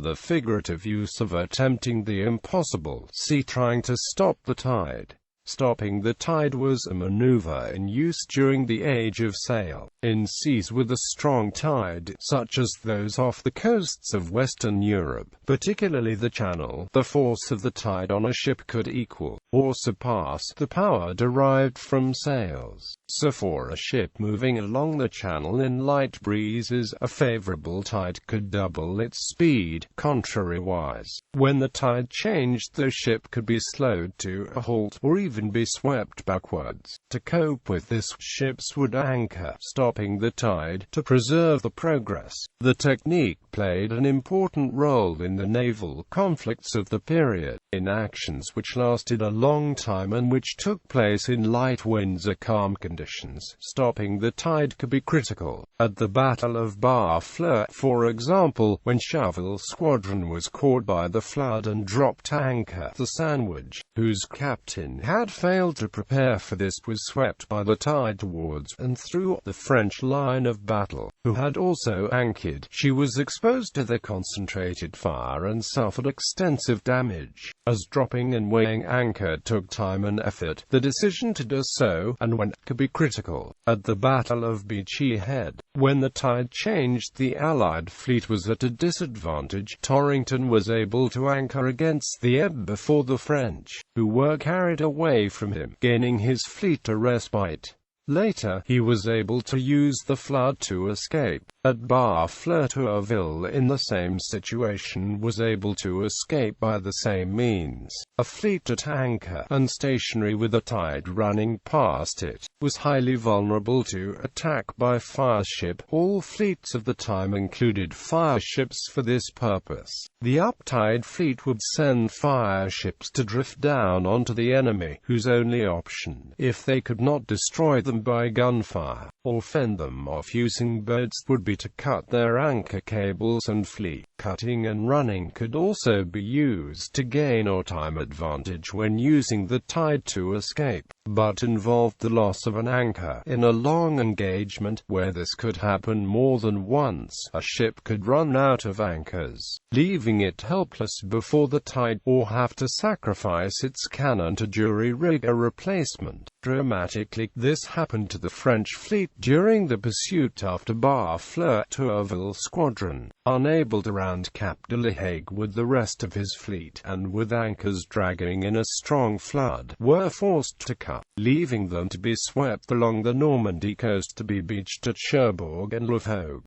the figurative use of attempting the impossible. See trying to stop the tide. Stopping the tide was a maneuver in use during the Age of Sail. In seas with a strong tide, such as those off the coasts of Western Europe, particularly the Channel, the force of the tide on a ship could equal, or surpass, the power derived from sails. So for a ship moving along the Channel in light breezes, a favourable tide could double its speed, contrariwise. When the tide changed, the ship could be slowed to a halt, or even be swept backwards. To cope with this, ships would anchor, stopping the tide, to preserve the progress. The technique played an important role in the naval conflicts of the period, in actions which lasted a long time and which took place in light winds or calm conditions. Stopping the tide could be critical. At the Battle of Barfleur, for example, when Cherville's squadron was caught by the flood and dropped anchor, the Sandwich, whose captain had failed to prepare for this, was swept by the tide towards and through the French line of battle, who had also anchored. She was exposed to the concentrated fire and suffered extensive damage. As dropping and weighing anchor took time and effort, the decision to do so, and when, could be critical. At the Battle of Beachy Head, when the tide changed, the Allied fleet was at a disadvantage. Torrington was able to anchor against the ebb before the French, who were carried away from him, gaining his fleet a respite. Later, he was able to use the flood to escape. At Barfleur, Tourville, in the same situation, was able to escape by the same means. A fleet at anchor, and stationary with the tide running past it, was highly vulnerable to attack by fireship. All fleets of the time included fireships for this purpose. The up-tide fleet would send fireships to drift down onto the enemy, whose only option, if they could not destroy them by gunfire, or fend them off using boats, would be to cut their anchor cables and flee. Cutting and running could also be used to gain or time advantage when using the tide to escape, but involved the loss of an anchor. In a long engagement, where this could happen more than once, a ship could run out of anchors, leaving it helpless before the tide, or have to sacrifice its cannon to jury-rig a replacement. Dramatically, this happened to the French fleet during the pursuit after Barfleur. Tourville's squadron, unable to round Cap de la Hague with the rest of his fleet, and with anchors dragging in a strong flood, were forced to cut, leaving them to be swept along the Normandy coast to be beached at Cherbourg and Le Hogue.